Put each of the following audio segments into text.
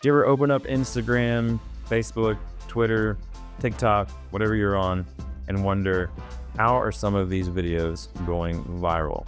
Do you ever open up Instagram, Facebook, Twitter, TikTok, whatever you're on, and wonder, how are some of these videos going viral?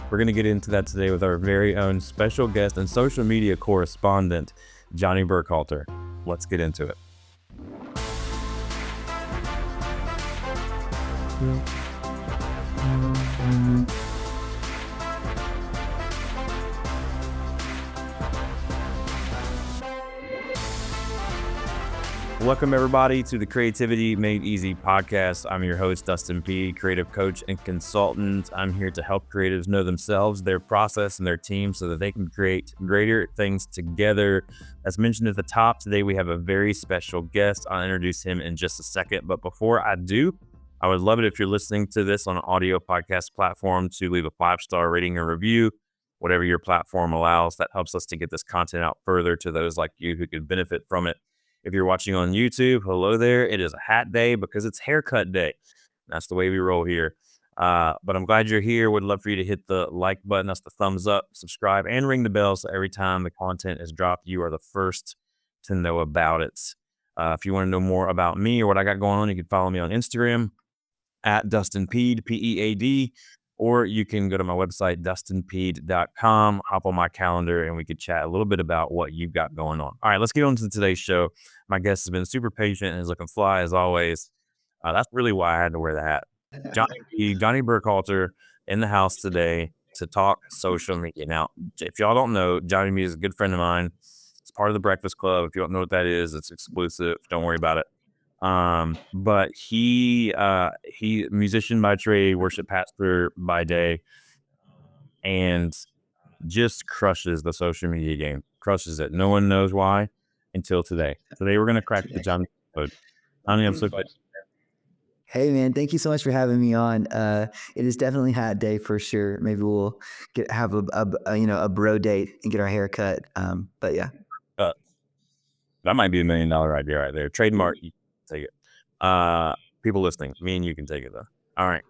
We're going to get into that today with our very own special guest and social media correspondent, Johnny Burkhalter. Let's get into it. Welcome, everybody, to the Creativity Made Easy podcast. I'm your host, Dustin Peed, creative coach and consultant. I'm here to help creatives know themselves, their process, and their team so that they can create greater things together. As mentioned at the top, today we have a very special guest. I'll introduce him in just a second. But before I do, I would love it if you're listening to this on an audio podcast platform to leave a 5-star rating or review, whatever your platform allows. That helps us to get this content out further to those like you who could benefit from it. If you're watching on YouTube, hello there. It is a hat day because it's haircut day. That's the way we roll here. But I'm glad you're here. Would love for you to hit the like button. That's the thumbs up, subscribe, and ring the bell so every time the content is dropped, you are the first to know about it. If you want to know more about me or what I got going on, you can follow me on Instagram at Dustin Peed, P-E-A-D, or you can go to my website, dustinpeed.com, hop on my calendar, and we could chat a little bit about what you've got going on. All right, let's get on to today's show. My guest has been super patient and is looking fly as always. That's really why I had to wear the hat. Johnny Burkhalter in the house today to talk social media. Now, if y'all don't know, Johnny B is a good friend of mine. It's part of the Breakfast Club. If you don't know what that is, it's exclusive. Don't worry about it. But he musician by trade, worship pastor by day, and just crushes the social media game. Crushes it. No one knows why until today. Today we're gonna crack the Johnny code. Johnny, I'm so glad. Hey man, thank you so much for having me on. It is definitely hat day for sure. Maybe we'll have a bro date and get our hair cut. But yeah. That might be $1 million idea right there. Trademark, you can take it. People listening, me and you can take it though. All right.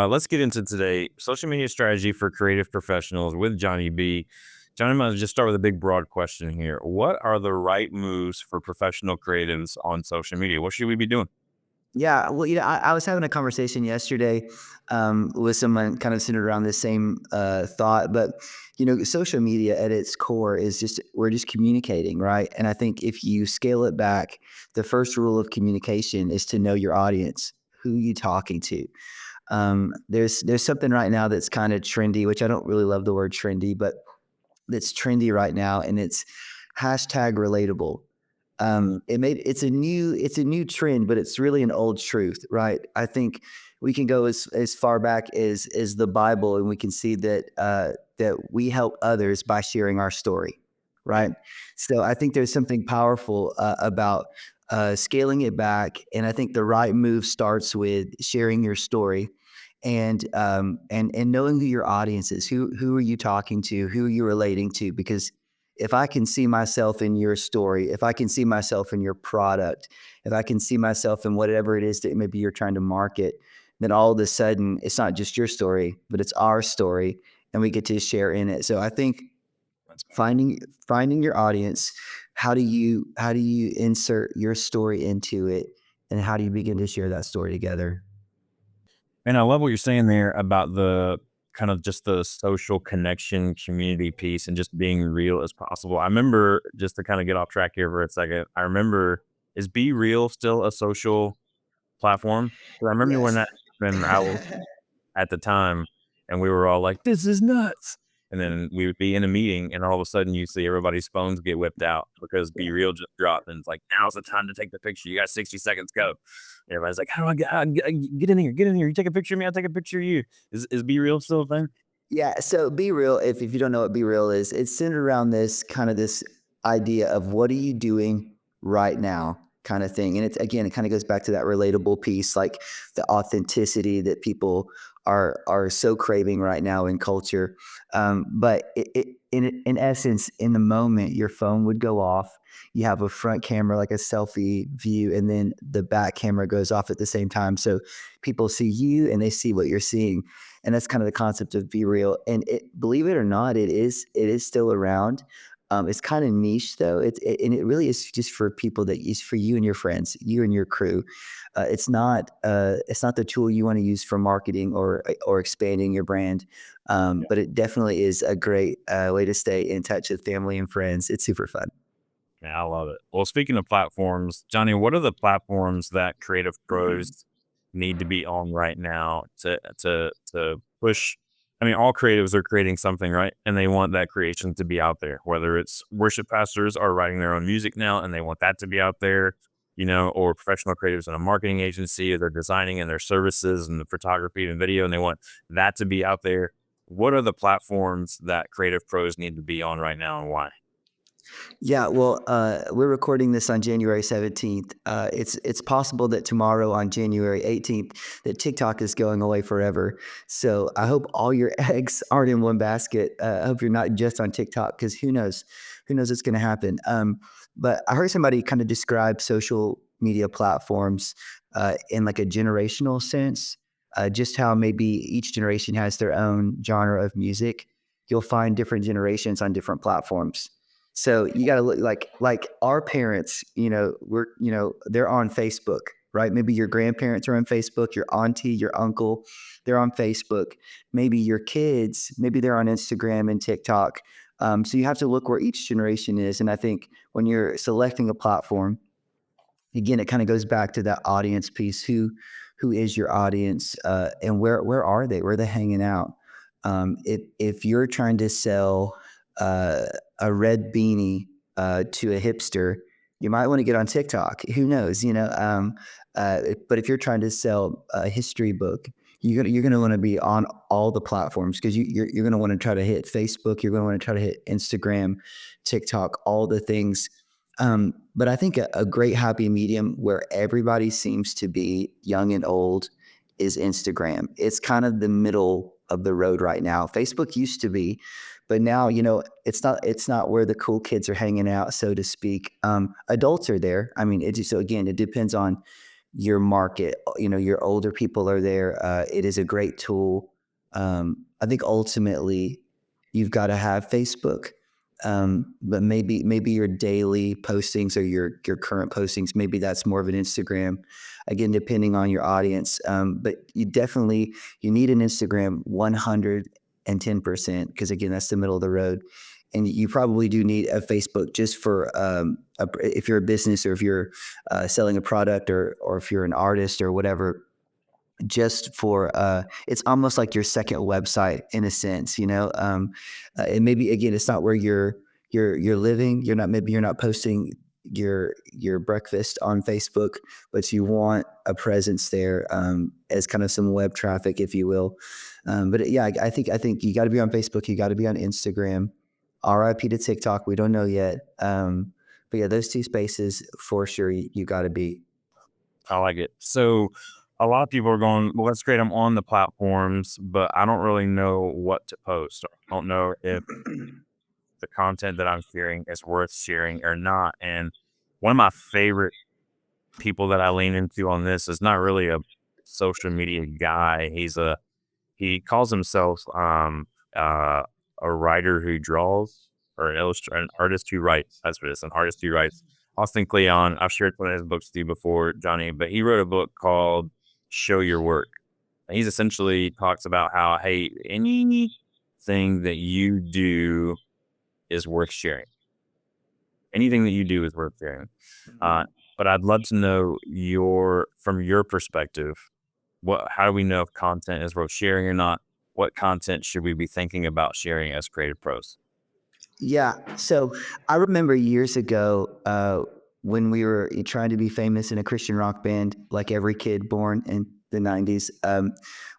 Let's get into today. Social media strategy for creative professionals with Johnny B. Johnny, I'm going to just start with a big broad question here. What are the right moves for professional creatives on social media? What should we be doing? Yeah, well, I was having a conversation yesterday with someone kind of centered around this same thought, but social media at its core is we're just communicating, right? And I think if you scale it back, the first rule of communication is to know your audience, who you talking to. There's something right now that's kind of trendy, which I don't really love the word trendy, but that's trendy right now, and it's hashtag relatable. It's a new trend, but it's really an old truth, right? I think we can go as far back as the Bible, and we can see that we help others by sharing our story, right? So I think there's something powerful about scaling it back, and I think the right move starts with sharing your story. And knowing who your audience is, who are you talking to, who are you relating to? Because if I can see myself in your story, if I can see myself in your product, if I can see myself in whatever it is that maybe you're trying to market, then all of a sudden it's not just your story, but it's our story, and we get to share in it. So I think finding your audience, how do you insert your story into it, and how do you begin to share that story together? And I love what you're saying there about the kind of just the social connection community piece and just being real as possible. I remember, just to kind of get off track here for a second, I remember, is Be Real still a social platform? 'Cause I remember when Yes. I was at the time, and we were all like, "This is nuts." And then we would be in a meeting, and all of a sudden you see everybody's phones get whipped out because Be Real just dropped, and it's like, "Now's the time to take the picture. You got 60 seconds, go." Everybody's like, "How do get in here? Get in here. You take a picture of me, I'll take a picture of you." Is Be Real still a thing? Yeah, so Be Real, if you don't know what Be Real is, it's centered around this idea of what are you doing right now kind of thing. And it's, again, it kind of goes back to that relatable piece, like the authenticity that people are so craving right now in culture. But in essence, in the moment, your phone would go off. You have a front camera, like a selfie view, and then the back camera goes off at the same time. So people see you and they see what you're seeing, and that's kind of the concept of Be Real. And believe it or not, it is still around. It's kind of niche though. And it really is just for people that is for you and your friends, you and your crew. It's not the tool you want to use for marketing or expanding your brand. But it definitely is a great way to stay in touch with family and friends. It's super fun. Yeah, I love it. Well, speaking of platforms, Johnny, what are the platforms that creative pros need to be on right now to push? I mean, all creatives are creating something, right? And they want that creation to be out there. Whether it's worship pastors are writing their own music now, and they want that to be out there, or professional creatives in a marketing agency, or they're designing in their services and the photography and video, and they want that to be out there. What are the platforms that creative pros need to be on right now, and why? Yeah, well, we're recording this on January 17th. It's possible that tomorrow on January 18th that TikTok is going away forever. So I hope all your eggs aren't in one basket. I hope you're not just on TikTok because who knows what's going to happen. But I heard somebody kind of describe social media platforms in like a generational sense, just how maybe each generation has their own genre of music. You'll find different generations on different platforms. So you got to look like our parents, they're on Facebook, right? Maybe your grandparents are on Facebook, your auntie, your uncle, they're on Facebook. Maybe your kids, maybe they're on Instagram and TikTok. So you have to look where each generation is. And I think when you're selecting a platform, again, it kind of goes back to that audience piece. Who is your audience, and where are they? Where are they hanging out? If you're trying to sell uh, a red beanie to a hipster, you might want to get on TikTok. Who knows? But if you're trying to sell a history book, you're gonna want to be on all the platforms because you're gonna want to try to hit Facebook. You're gonna want to try to hit Instagram, TikTok, all the things. But I think a great happy medium where everybody seems to be young and old is Instagram. It's kind of the middle of the road right now. Facebook used to be, but now it's not where the cool kids are hanging out, so to speak. Adults are there. I mean, so again, it depends on your market. Your older people are there. It is a great tool. I think ultimately you've got to have Facebook, but maybe your daily postings or your current postings, maybe that's more of an Instagram. Again, depending on your audience, but you need an Instagram 110% because again, that's the middle of the road. And you probably do need a Facebook just for if you're a business or if you're selling a product or if you're an artist or whatever, just for it's almost like your second website in a sense, and maybe again it's not where you're living. You're not posting your breakfast on Facebook, but you want a presence there, as kind of some web traffic, if you will. But yeah, I think you got to be on Facebook, you got to be on Instagram. RIP to TikTok, we don't know yet. But yeah, those two spaces for sure you got to be. I like it. So a lot of people are going, well, that's great. I'm on the platforms, but I don't really know what to post. I don't know if the content that I'm sharing is worth sharing or not. And one of my favorite people that I lean into on this is not really a social media guy. He calls himself a writer who draws or an artist who writes. That's what it is, an artist who writes. Austin Kleon. I've shared one of his books with you before, Johnny, but he wrote a book called Show Your Work. And he's essentially talks about how, hey, anything that you do is worth sharing. Anything that you do is worth sharing. Uh, but I'd love to know from your perspective, how do we know if content is worth sharing or not? What content should we be thinking about sharing as creative pros? Yeah. So I remember years ago when we were trying to be famous in a Christian rock band, like every kid born in the 90s.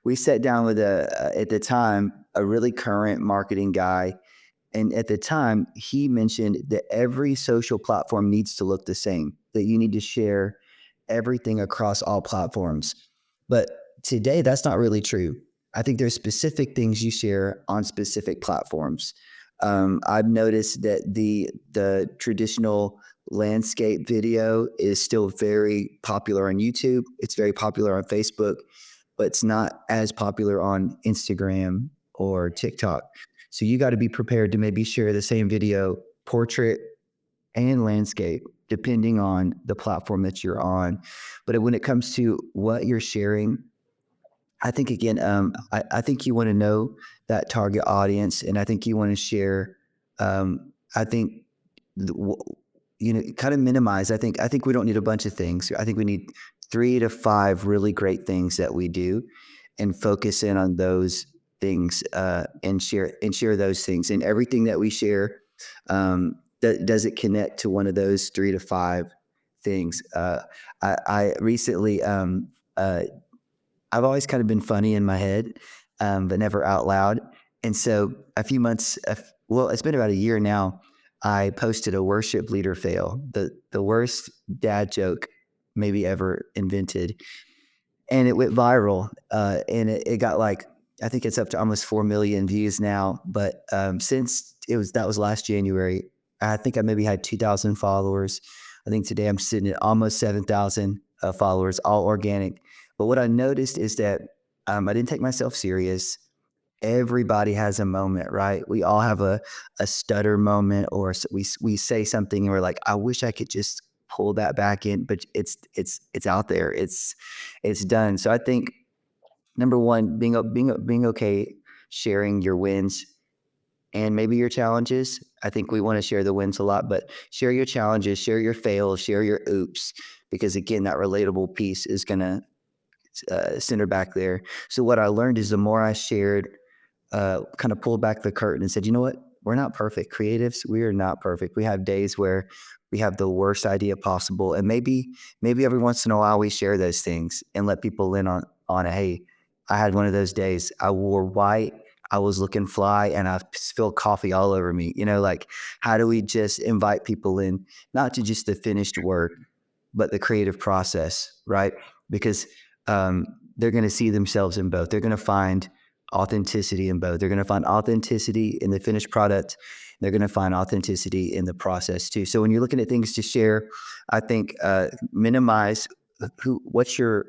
We sat down with at the time, a really current marketing guy. And at the time, he mentioned that every social platform needs to look the same, that you need to share everything across all platforms. But today, that's not really true. I think there's specific things you share on specific platforms. I've noticed that the traditional landscape video is still very popular on YouTube. It's very popular on Facebook, but it's not as popular on Instagram or TikTok. So you got to be prepared to maybe share the same video portrait and landscape, depending on the platform that you're on. But when it comes to what you're sharing, I think again, I think you want to know that target audience, and I think you want to share. I think, kind of minimize. I think we don't need a bunch of things. I think we need 3 to 5 really great things that we do, and focus in on those things, and share those things. And everything that we share, does it connect to one of those 3 to 5 things? I recently, I've always kind of been funny in my head, but never out loud. And so a few months, well, it's been about a year now. I posted a worship leader fail, the worst dad joke maybe ever invented, and it went viral. And it got like, I think it's up to almost 4 million views now. But since that was last January, I think I maybe had 2,000 followers. I think today I'm sitting at almost 7,000 followers, all organic. But what I noticed is that I didn't take myself serious. Everybody has a moment, right? We all have a stutter moment, or we say something and we're like, I wish I could just pull that back in, but it's out there. It's done. So I think number one, being okay sharing your wins and maybe your challenges. I think we want to share the wins a lot, but share your challenges, share your fails, share your oops, because again, that relatable piece is gonna center back there. So what I learned is the more I shared, kind of pulled back the curtain and said, you know what? We're not perfect. Creatives, we are not perfect. We have days where we have the worst idea possible. And maybe every once in a while we share those things and let people in on it. Hey, I had one of those days. I wore white. I was looking fly and I spilled coffee all over me. Like, how do we just invite people in, not to just the finished work, but the creative process, right? Because they're going to see themselves in both. They're going to find authenticity in both. They're going to find authenticity in the finished product. They're going to find authenticity in the process too. So when you're looking at things to share, I think minimize what's your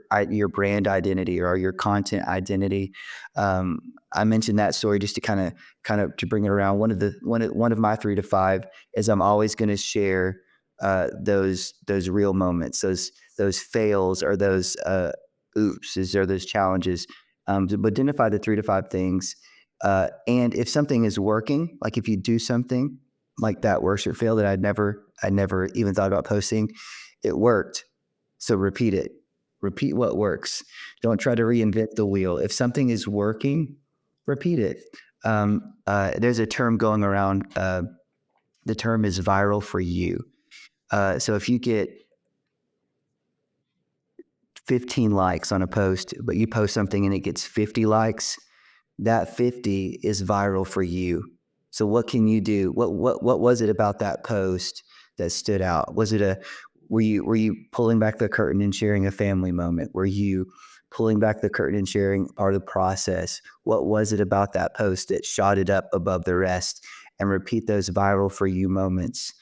brand identity or your content identity. I mentioned that story just to kind of to bring it around. One of my 3 to 5 is I'm always going to share those real moments, those fails, or those oopses, or those challenges. To identify the 3 to 5 things, and if something is working, like if you do something like that worship fail that I'd never even thought about posting, it worked. So repeat it. Repeat what works. Don't try to reinvent the wheel. If something is working, repeat it. There's a term going around. The term is viral for you. So if you get 15 likes on a post, but you post something and it gets 50 likes, that 50 is viral for you. So what can you do? What was it about that post that stood out? Were you pulling back the curtain and sharing a family moment? Were you pulling back the curtain and sharing part of the process? What was it about that post that shot it up above the rest? And repeat those viral for you moments.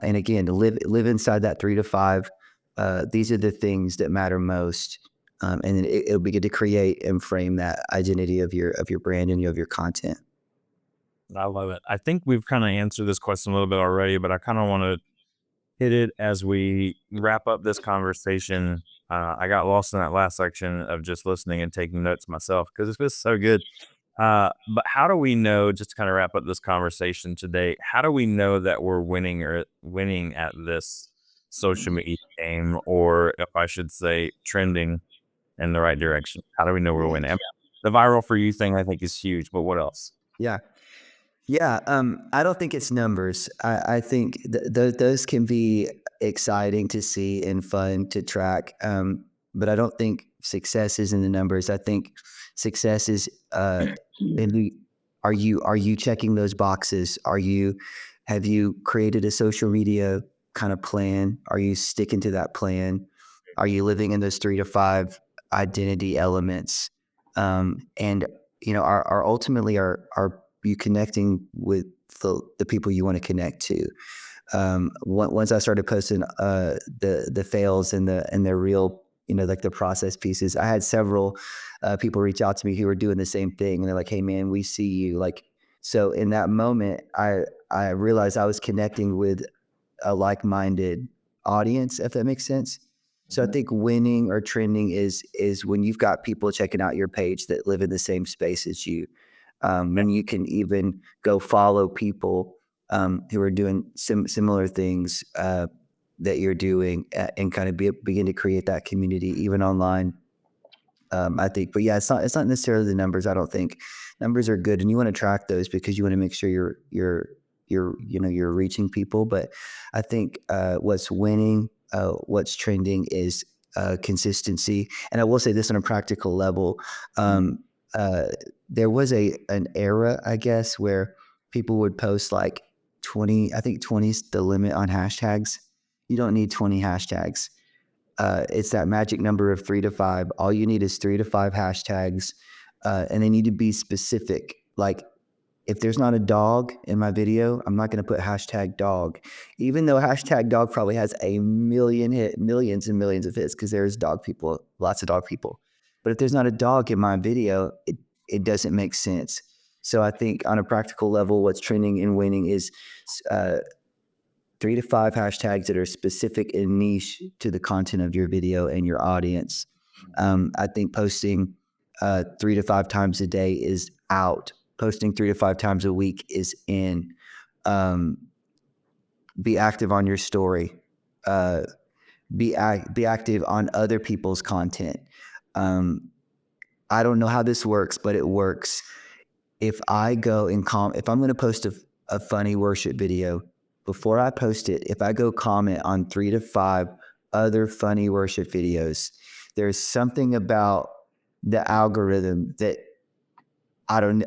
And again, to live inside that 3 to 5. These are the things that matter most. And it'll be good to create and frame that identity of your brand and of your content. I love it. I think we've kind of answered this question a little bit already, but I kind of want to hit it as we wrap up this conversation. I got lost in that last section of just listening and taking notes myself because it's been so good. But how do we know, just to kind of wrap up this conversation today, how do we know that we're winning at this social media game, or if I should say trending in the right direction? How do we know we're winning? I mean, the viral for you thing I think is huge, but what else? Yeah. Yeah. I don't think it's numbers. I think those can be exciting to see and fun to track. But I don't think success is in the numbers. I think success is, are you checking those boxes? Have you created a social media kind of plan? Are you sticking to that plan? Are you living in those 3 to 5 identity elements? And are ultimately are you connecting with the people you want to connect to? Once I started posting the fails and the real, like the process pieces, I had several people reach out to me who were doing the same thing, and they're like, "Hey man, we see you." Like, so in that moment, I I realized I was connecting with a like-minded audience, if that makes sense. So I think winning or trending is when you've got people checking out your page that live in the same space as you. And you can even go follow people who are doing similar things that you're doing, and kind of begin to create that community even online. I think, but yeah, it's not necessarily the numbers. I don't think numbers are good, and you want to track those because you want to make sure you're reaching people. But I think what's winning, what's trending is consistency. And I will say this on a practical level. There was an era, I guess, where people would post like 20. I think 20 is the limit on hashtags. You don't need 20 hashtags. It's that magic number of 3 to 5. All you need is 3 to 5 hashtags, and they need to be specific. Like, if there's not a dog in my video, I'm not going to put hashtag dog, even though hashtag dog probably has a millions and millions of hits because there's dog people, lots of dog people. But if there's not a dog in my video, it doesn't make sense. So I think on a practical level, what's trending and winning is 3 to 5 hashtags that are specific and niche to the content of your video and your audience. I think posting 3 to 5 times a day is out. Posting 3 to 5 times a week is in. Be active on your story. Be active on other people's content. I don't know how this works, but it works. If I go and if I'm going to post a funny worship video, before I post it, if I go comment on 3 to 5 other funny worship videos, there's something about the algorithm that I don't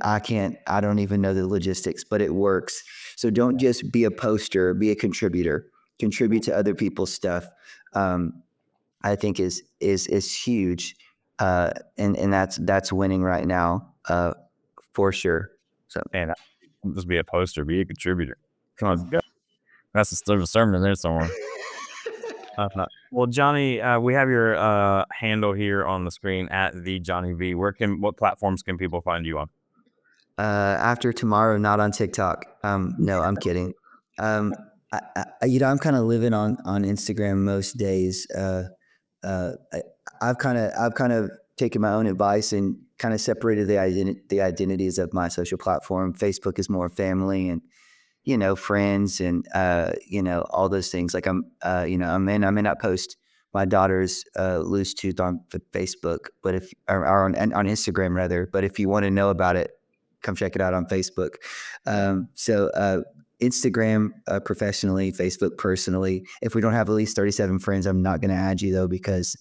even know the logistics, but it works. So don't just be a poster, be a contributor. Contribute to other people's stuff. I think is huge, and that's winning right now, for sure. So, Man, just be a poster, be a contributor. Come on, go. That's a sermon in there somewhere. Well, Johnny, we have your handle here on the screen at the Johnny V. What platforms can people find you on? After tomorrow, not on TikTok. No, I'm kidding. I'm kind of living on Instagram most days. I've kind of taken my own advice and kind of separated the identities of my social platform. Facebook is more family and, friends and, all those things. Like I may not post my daughter's loose tooth on Facebook, but or on Instagram rather. But if you want to know about it, come check it out on Facebook. So Instagram professionally, Facebook personally. If we don't have at least 37 friends, I'm not going to add you though, because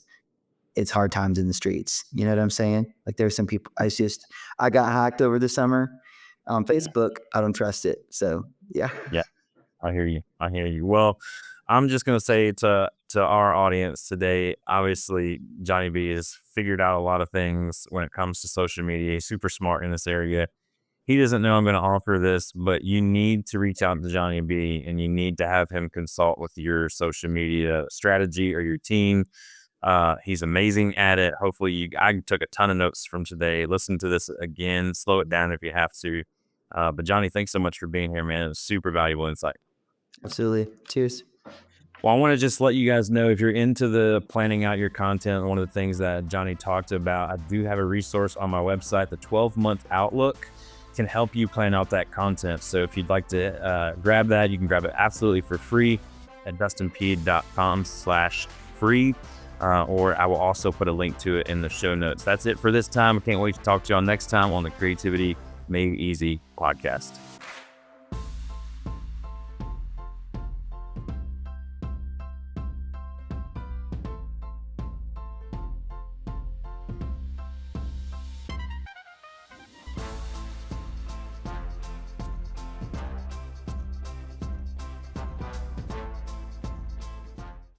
it's hard times in the streets. You know what I'm saying? Like there's some people, I got hacked over the summer on Facebook. I don't trust it. So yeah. Yeah, I hear you. Well, I'm just going to say to our audience today, obviously Johnny B has figured out a lot of things when it comes to social media. He's super smart in this area. He doesn't know I'm going to offer this, but you need to reach out to Johnny B and you need to have him consult with your social media strategy or your team. He's amazing at it. Hopefully I took a ton of notes from today. Listen to this again, slow it down if you have to. But Johnny, thanks so much for being here, man. It was super valuable insight. Absolutely. Cheers. Well, I want to just let you guys know, if you're into the planning out your content, one of the things that Johnny talked about, I do have a resource on my website. The 12-month Outlook can help you plan out that content. So if you'd like to grab that, you can grab it absolutely for free at dustinpeay.com/free. Or I will also put a link to it in the show notes. That's it for this time. I can't wait to talk to y'all next time on the Creativity Made Easy podcast.